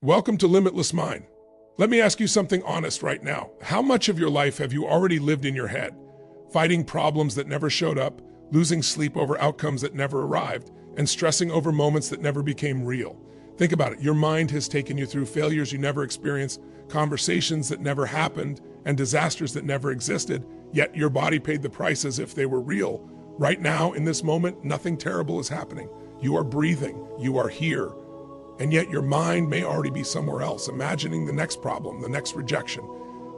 Welcome to Limitless Mind. Let me ask you something honest right now. How much of your life have you already lived in your head? Fighting problems that never showed up, losing sleep over outcomes that never arrived, and stressing over moments that never became real. Think about it. Your mind has taken you through failures you never experienced, conversations that never happened, and disasters that never existed, yet your body paid the price as if they were real. Right now, in this moment, nothing terrible is happening. You are breathing. You are here. And yet your mind may already be somewhere else, imagining the next problem, the next rejection,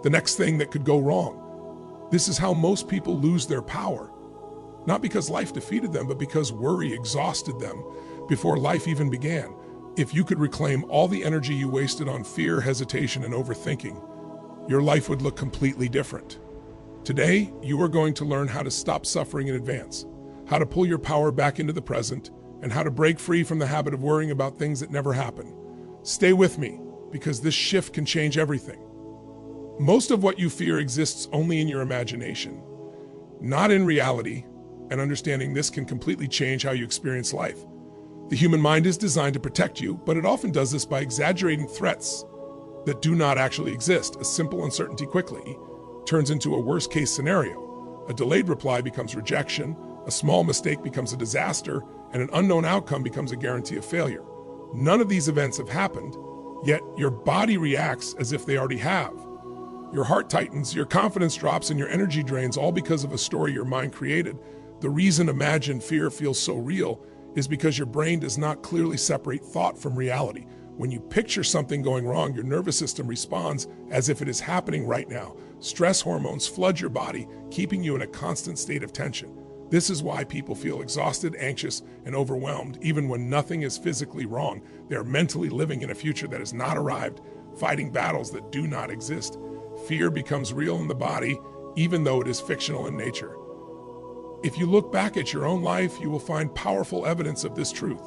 the next thing that could go wrong. This is how most people lose their power. Not because life defeated them, but because worry exhausted them before life even began. If you could reclaim all the energy you wasted on fear, hesitation, and overthinking, your life would look completely different. Today, you are going to learn how to stop suffering in advance, how to pull your power back into the present, and how to break free from the habit of worrying about things that never happen. Stay with me, because this shift can change everything. Most of what you fear exists only in your imagination, not in reality, and understanding this can completely change how you experience life. The human mind is designed to protect you, but it often does this by exaggerating threats that do not actually exist. A simple uncertainty quickly turns into a worst-case scenario. A delayed reply becomes rejection, a small mistake becomes a disaster, and an unknown outcome becomes a guarantee of failure. None of these events have happened, yet your body reacts as if they already have. Your heart tightens, your confidence drops, and your energy drains, all because of a story your mind created. The reason imagined fear feels so real is because your brain does not clearly separate thought from reality. When you picture something going wrong, your nervous system responds as if it is happening right now. Stress hormones flood your body, keeping you in a constant state of tension. This is why people feel exhausted, anxious, and overwhelmed, even when nothing is physically wrong. They are mentally living in a future that has not arrived, fighting battles that do not exist. Fear becomes real in the body, even though it is fictional in nature. If you look back at your own life, you will find powerful evidence of this truth.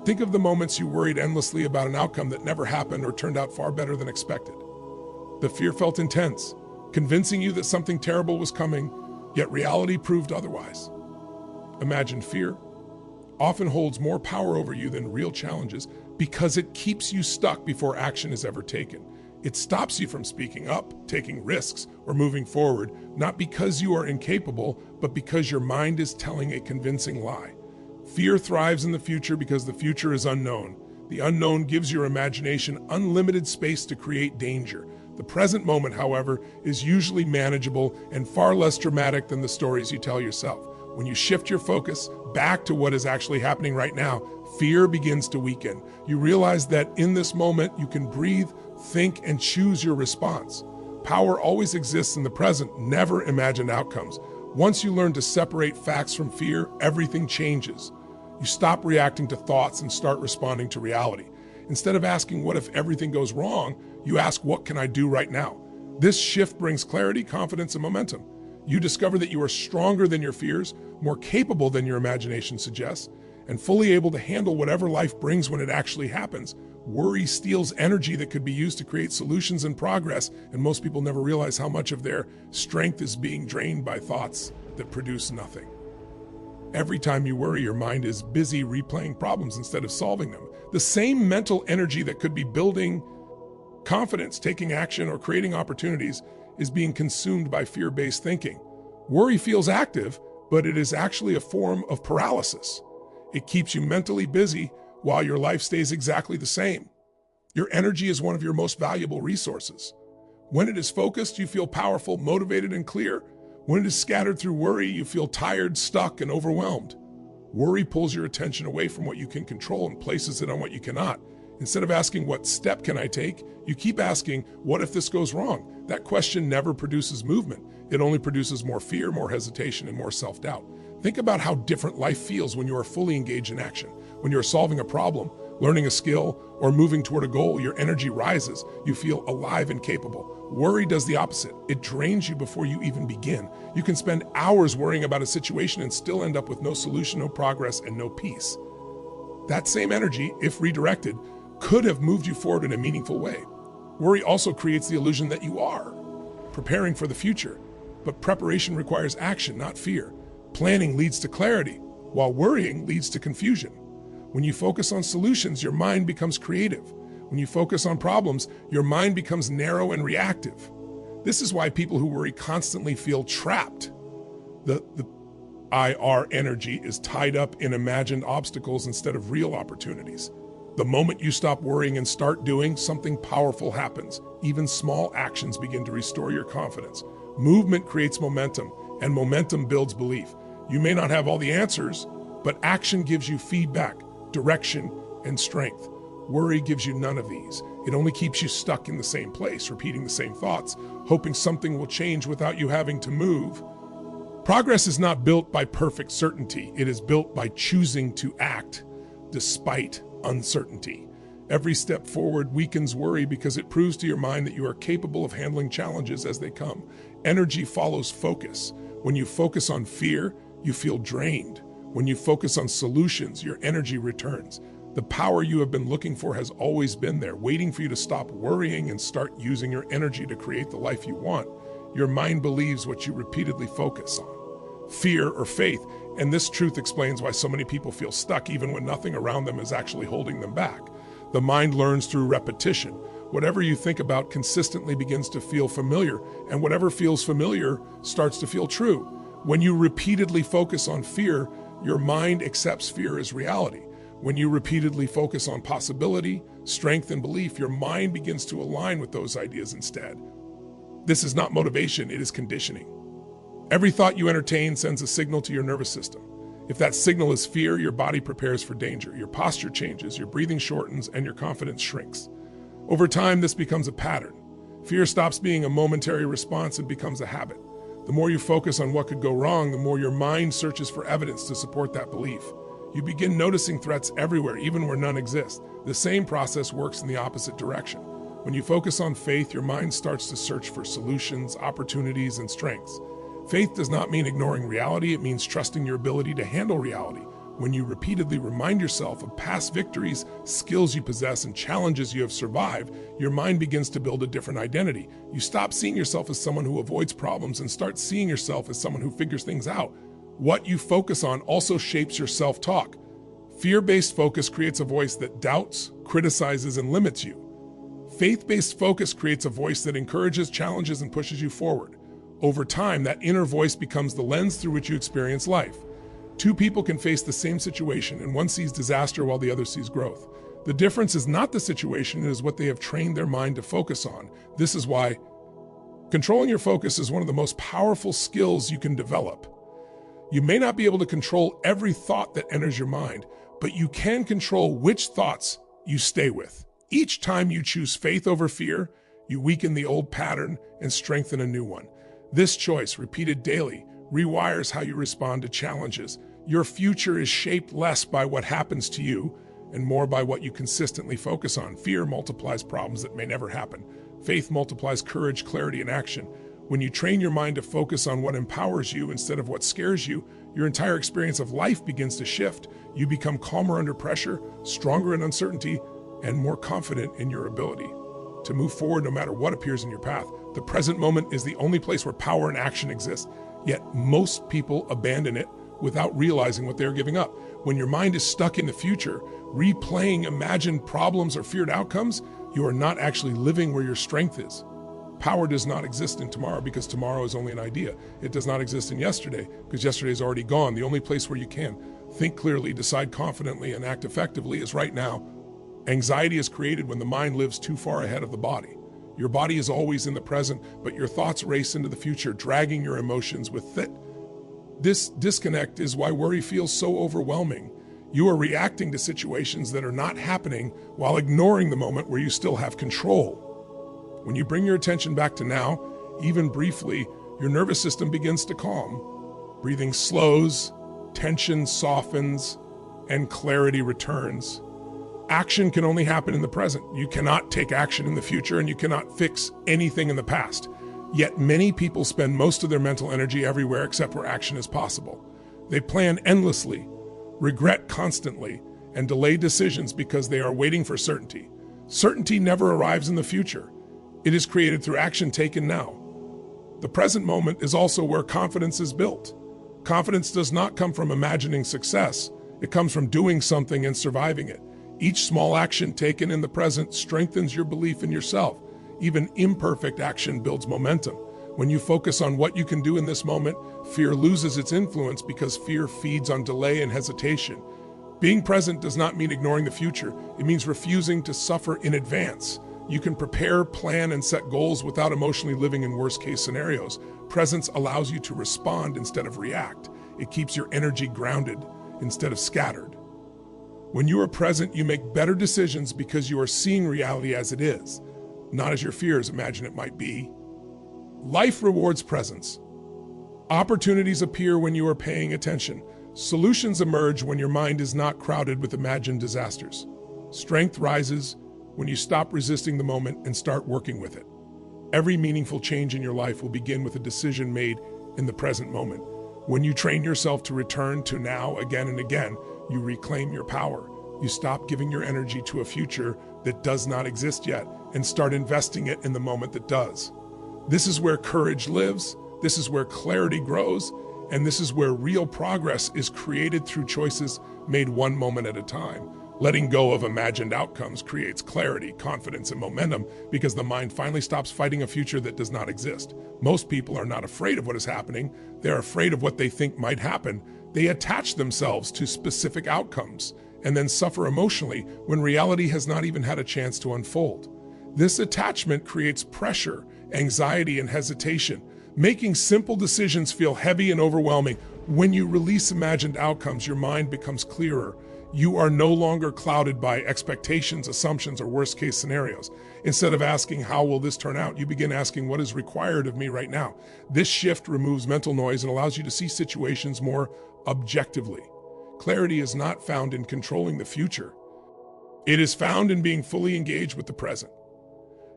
Think of the moments you worried endlessly about an outcome that never happened or turned out far better than expected. The fear felt intense, convincing you that something terrible was coming, yet reality proved otherwise. Imagined fear often holds more power over you than real challenges because it keeps you stuck before action is ever taken. It stops you from speaking up, taking risks, or moving forward, not because you are incapable, but because your mind is telling a convincing lie. Fear thrives in the future because the future is unknown. The unknown gives your imagination unlimited space to create danger. The present moment, however, is usually manageable and far less dramatic than the stories you tell yourself. When you shift your focus back to what is actually happening right now, fear begins to weaken. You realize that in this moment, you can breathe, think, and choose your response. Power always exists in the present, never imagined outcomes. Once you learn to separate facts from fear, everything changes. You stop reacting to thoughts and start responding to reality. Instead of asking, what if everything goes wrong? You ask, what can I do right now? This shift brings clarity, confidence, and momentum. You discover that you are stronger than your fears, more capable than your imagination suggests, and fully able to handle whatever life brings when it actually happens. Worry steals energy that could be used to create solutions and progress, and most people never realize how much of their strength is being drained by thoughts that produce nothing. Every time you worry, your mind is busy replaying problems instead of solving them. The same mental energy that could be building confidence, taking action, or creating opportunities is being consumed by fear-based thinking. Worry feels active, but it is actually a form of paralysis. It keeps you mentally busy while your life stays exactly the same. Your energy is one of your most valuable resources. When it is focused, you feel powerful, motivated, and clear. When it is scattered through worry, you feel tired, stuck, and overwhelmed. Worry pulls your attention away from what you can control and places it on what you cannot. Instead of asking, what step can I take? You keep asking, what if this goes wrong? That question never produces movement. It only produces more fear, more hesitation, and more self-doubt. Think about how different life feels when you are fully engaged in action. When you're solving a problem, learning a skill, or moving toward a goal, your energy rises. You feel alive and capable. Worry does the opposite. It drains you before you even begin. You can spend hours worrying about a situation and still end up with no solution, no progress, and no peace. That same energy, if redirected, could have moved you forward in a meaningful way. Worry also creates the illusion that you are preparing for the future, but preparation requires action, not fear. Planning leads to clarity, while worrying leads to confusion. When you focus on solutions, your mind becomes creative. When you focus on problems, your mind becomes narrow and reactive. This is why people who worry constantly feel trapped. The IR energy is tied up in imagined obstacles instead of real opportunities. The moment you stop worrying and start doing, something powerful happens. Even small actions begin to restore your confidence. Movement creates momentum, and momentum builds belief. You may not have all the answers, but action gives you feedback, direction, and strength. Worry gives you none of these. It only keeps you stuck in the same place, repeating the same thoughts, hoping something will change without you having to move. Progress is not built by perfect certainty. It is built by choosing to act despite uncertainty. Every step forward weakens worry because it proves to your mind that you are capable of handling challenges as they come. Energy follows focus. When you focus on fear, you feel drained. When you focus on solutions, your energy returns. The power you have been looking for has always been there, waiting for you to stop worrying and start using your energy to create the life you want. Your mind believes what you repeatedly focus on, fear or faith, and this truth explains why so many people feel stuck even when nothing around them is actually holding them back. The mind learns through repetition. Whatever you think about consistently begins to feel familiar, and whatever feels familiar starts to feel true. When you repeatedly focus on fear, your mind accepts fear as reality. When you repeatedly focus on possibility, strength, and belief, your mind begins to align with those ideas instead. This is not motivation, it is conditioning. Every thought you entertain sends a signal to your nervous system. If that signal is fear, your body prepares for danger. Your posture changes, your breathing shortens, and your confidence shrinks. Over time, this becomes a pattern. Fear stops being a momentary response and becomes a habit. The more you focus on what could go wrong, the more your mind searches for evidence to support that belief. You begin noticing threats everywhere, even where none exist. The same process works in the opposite direction. When you focus on faith, your mind starts to search for solutions, opportunities, and strengths. Faith does not mean ignoring reality, it means trusting your ability to handle reality. When you repeatedly remind yourself of past victories, skills you possess, and challenges you have survived, your mind begins to build a different identity. You stop seeing yourself as someone who avoids problems and start seeing yourself as someone who figures things out. What you focus on also shapes your self-talk. Fear-based focus creates a voice that doubts, criticizes, and limits you. Faith-based focus creates a voice that encourages, challenges, and pushes you forward. Over time, that inner voice becomes the lens through which you experience life. Two people can face the same situation, and one sees disaster while the other sees growth. The difference is not the situation, it is what they have trained their mind to focus on. This is why controlling your focus is one of the most powerful skills you can develop. You may not be able to control every thought that enters your mind, but you can control which thoughts you stay with. Each time you choose faith over fear, you weaken the old pattern and strengthen a new one. This choice, repeated daily, rewires how you respond to challenges. Your future is shaped less by what happens to you and more by what you consistently focus on. Fear multiplies problems that may never happen. Faith multiplies courage, clarity, and action. When you train your mind to focus on what empowers you instead of what scares you, your entire experience of life begins to shift. You become calmer under pressure, stronger in uncertainty, and more confident in your ability to move forward no matter what appears in your path. The present moment is the only place where power and action exist, yet most people abandon it without realizing what they're giving up. When your mind is stuck in the future, replaying imagined problems or feared outcomes, you are not actually living where your strength is. Power does not exist in tomorrow because tomorrow is only an idea. It does not exist in yesterday because yesterday is already gone. The only place where you can think clearly, decide confidently, and act effectively is right now. Anxiety is created when the mind lives too far ahead of the body. Your body is always in the present, but your thoughts race into the future, dragging your emotions with it. This disconnect is why worry feels so overwhelming. You are reacting to situations that are not happening while ignoring the moment where you still have control. When you bring your attention back to now, even briefly, your nervous system begins to calm. Breathing slows, tension softens, and clarity returns. Action can only happen in the present. You cannot take action in the future, and you cannot fix anything in the past. Yet many people spend most of their mental energy everywhere except where action is possible. They plan endlessly, regret constantly, and delay decisions because they are waiting for certainty. Certainty never arrives in the future. It is created through action taken now. The present moment is also where confidence is built. Confidence does not come from imagining success. It comes from doing something and surviving it. Each small action taken in the present strengthens your belief in yourself. Even imperfect action builds momentum. When you focus on what you can do in this moment, fear loses its influence because fear feeds on delay and hesitation. Being present does not mean ignoring the future. It means refusing to suffer in advance. You can prepare, plan, and set goals without emotionally living in worst-case scenarios. Presence allows you to respond instead of react. It keeps your energy grounded instead of scattered. When you are present, you make better decisions because you are seeing reality as it is, not as your fears imagine it might be. Life rewards presence. Opportunities appear when you are paying attention. Solutions emerge when your mind is not crowded with imagined disasters. Strength rises when you stop resisting the moment and start working with it. Every meaningful change in your life will begin with a decision made in the present moment. When you train yourself to return to now again and again, you reclaim your power. You stop giving your energy to a future that does not exist yet and start investing it in the moment that does. This is where courage lives, this is where clarity grows, and this is where real progress is created through choices made one moment at a time. Letting go of imagined outcomes creates clarity, confidence, and momentum because the mind finally stops fighting a future that does not exist. Most people are not afraid of what is happening. They're afraid of what they think might happen. They attach themselves to specific outcomes and then suffer emotionally when reality has not even had a chance to unfold. This attachment creates pressure, anxiety, and hesitation, making simple decisions feel heavy and overwhelming. When you release imagined outcomes, your mind becomes clearer. You are no longer clouded by expectations, assumptions, or worst-case scenarios. Instead of asking, how will this turn out, you begin asking, what is required of me right now? This shift removes mental noise and allows you to see situations more objectively. Clarity is not found in controlling the future. It is found in being fully engaged with the present.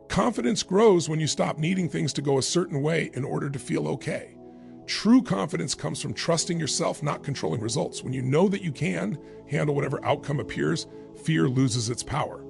Confidence grows when you stop needing things to go a certain way in order to feel okay. True confidence comes from trusting yourself, not controlling results. When you know that you can handle whatever outcome appears, fear loses its power.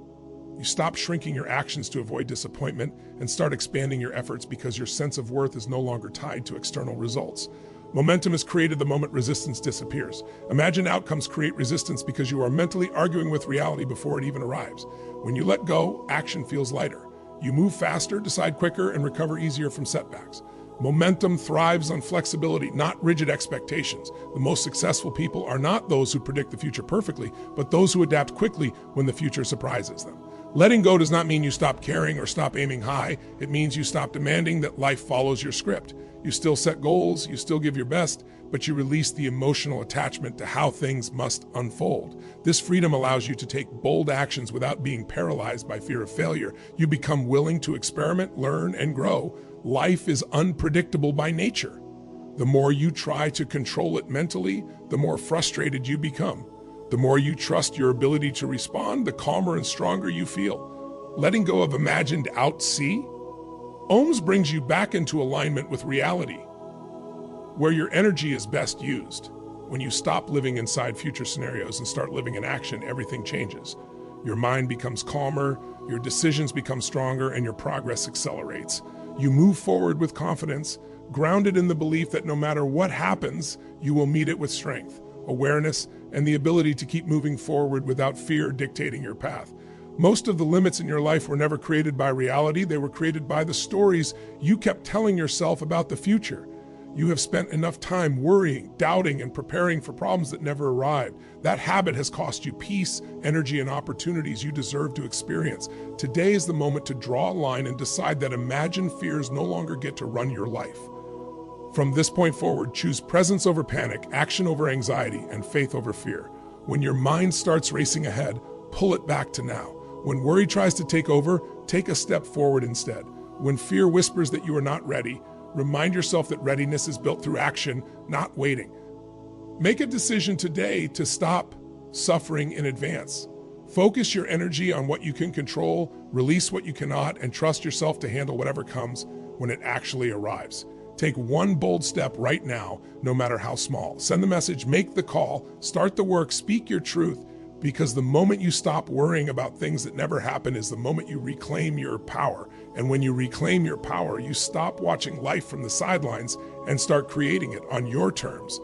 You stop shrinking your actions to avoid disappointment and start expanding your efforts because your sense of worth is no longer tied to external results. Momentum is created the moment resistance disappears. Imagined outcomes create resistance because you are mentally arguing with reality before it even arrives. When you let go, action feels lighter. You move faster, decide quicker, and recover easier from setbacks. Momentum thrives on flexibility, not rigid expectations. The most successful people are not those who predict the future perfectly, but those who adapt quickly when the future surprises them. Letting go does not mean you stop caring or stop aiming high. It means you stop demanding that life follows your script. You still set goals, you still give your best, but you release the emotional attachment to how things must unfold. This freedom allows you to take bold actions without being paralyzed by fear of failure. You become willing to experiment, learn, and grow. Life is unpredictable by nature. The more you try to control it mentally, the more frustrated you become. The more you trust your ability to respond, the calmer and stronger you feel. Letting go of imagined OMS brings you back into alignment with reality, where your energy is best used. When you stop living inside future scenarios and start living in action, everything changes. Your mind becomes calmer, your decisions become stronger, and your progress accelerates. You move forward with confidence, grounded in the belief that no matter what happens, you will meet it with strength, awareness, and the ability to keep moving forward without fear dictating your path. Most of the limits in your life were never created by reality. They were created by the stories you kept telling yourself about the future. You have spent enough time worrying, doubting, and preparing for problems that never arrived. That habit has cost you peace, energy, and opportunities you deserve to experience. Today is the moment to draw a line and decide that imagined fears no longer get to run your life. From this point forward, choose presence over panic, action over anxiety, and faith over fear. When your mind starts racing ahead, pull it back to now. When worry tries to take over, take a step forward instead. When fear whispers that you are not ready, remind yourself that readiness is built through action, not waiting. Make a decision today to stop suffering in advance. Focus your energy on what you can control, release what you cannot, and trust yourself to handle whatever comes when it actually arrives. Take one bold step right now, no matter how small. Send the message, make the call, start the work, speak your truth, because the moment you stop worrying about things that never happen is the moment you reclaim your power. And when you reclaim your power, you stop watching life from the sidelines and start creating it on your terms.